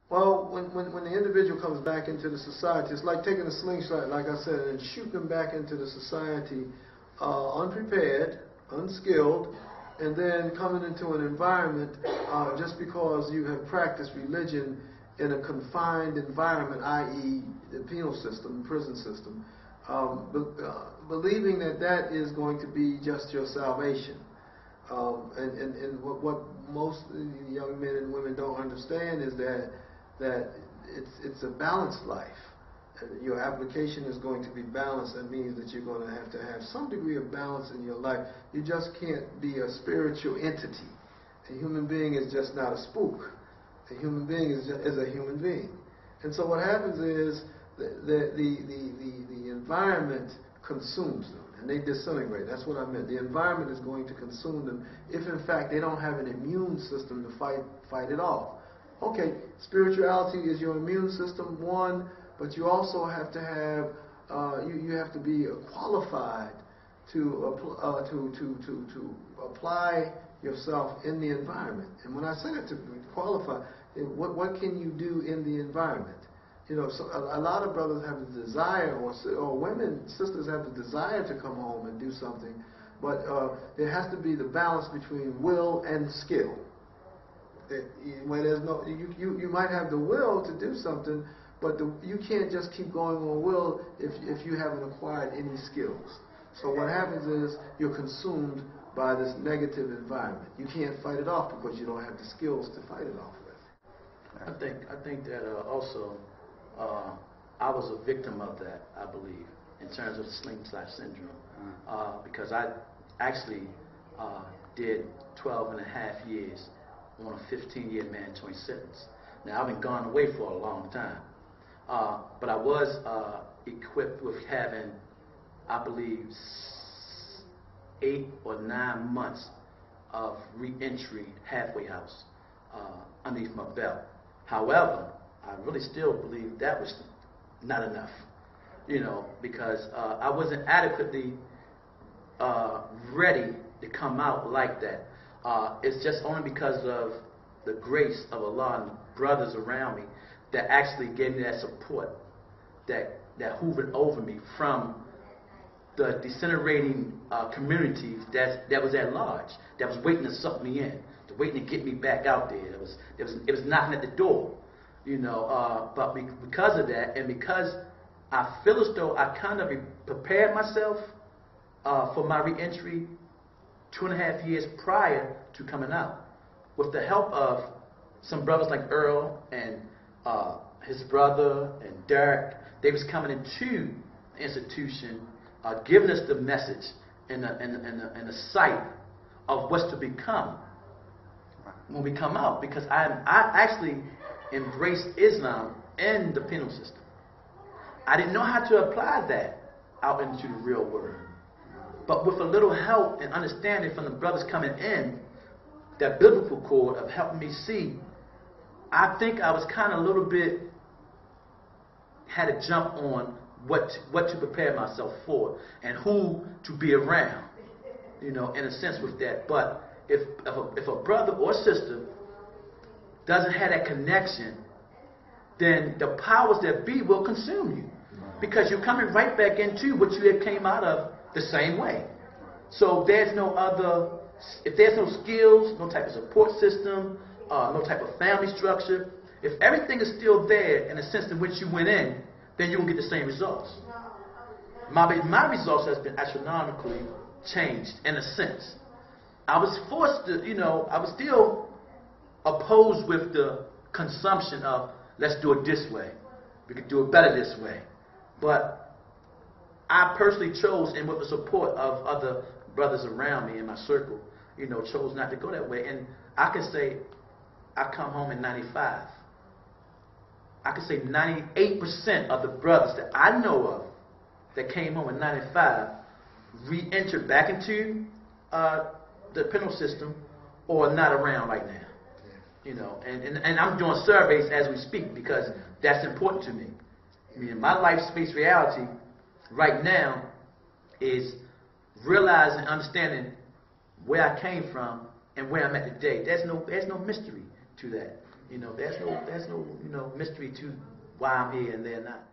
Well, when the individual comes back into the society, it's like taking a slingshot, like I said, and shooting them back into the society unprepared, unskilled, and then coming into an environment just because you have practiced religion in a confined environment, i.e. the penal system, prison system, believing that that is going to be just your salvation. And what most young men and women don't understand is that it's a balanced life. Your application is going to be balanced. That means that you're going to have some degree of balance in your life. You just can't be a spiritual entity. A human being is just not a spook. A human being is a human being. And so what happens is the environment consumes them, and they disintegrate. That's what I meant. The environment is going to consume them if, in fact, they don't have an immune system to fight it off. Okay, spirituality is your immune system, one, but you also have to have you have to be qualified to apply yourself in the environment. And when I say that, to qualify, what can you do in the environment? You know, so a lot of brothers have the desire, or women, sisters have the desire to come home and do something, but there has to be the balance between will and skill. Where there's no, you might have the will to do something, but you can't just keep going on will if you haven't acquired any skills. So what happens is you're consumed by this negative environment. You can't fight it off because you don't have the skills to fight it off with. I think that also I was a victim of that, I believe, in terms of the slingshot syndrome, because I actually did 12 and a half years on a 15-year mandatory sentence. Now, I've been gone away for a long time, but I was equipped with having, I believe, 8 or 9 months of re-entry halfway house underneath my belt. However, I really still believe that was not enough, you know, because I wasn't adequately ready to come out like that. It's just only because of the grace of Allah and brothers around me that actually gave me that support, that hoovered over me from the disintegrating communities that was at large, that was waiting to suck me in, waiting to get me back out there. It was knocking at the door, you know. But because of that, and because I feel as though I kind of prepared myself for my re-entry 2.5 years prior to coming out, with the help of some brothers like Earl and his brother and Derek. They was coming into the institution, giving us the message and the sight of what's to become when we come out. Because I actually embraced Islam in the penal system. I didn't know how to apply that out into the real world. But with a little help and understanding from the brothers coming in, that biblical cord of helping me see, I think I was kind of a little bit, had a jump on what to prepare myself for and who to be around, you know, in a sense with that. But if a brother or sister doesn't have that connection, then the powers that be will consume you, because you're coming right back into what you had came out of the same way. So there's no other, if there's no skills, no type of support system, no type of family structure, if everything is still there in the sense in which you went in, then you will get the same results. My results has been astronomically changed in a sense. I was forced to, you know, I was still opposed with the consumption of, let's do it this way. We could do it better this way. But I personally chose, and with the support of other brothers around me in my circle, you know, chose not to go that way. And I can say I come home in 95. I can say 98% of the brothers that I know of that came home in 95 re-entered back into the penal system or not around right now. You know, and I'm doing surveys as we speak because that's important to me. I mean, my life space reality right now is realizing, understanding where I came from and where I'm at today. There's no mystery. to that. There's no mystery to why I'm here and they're not.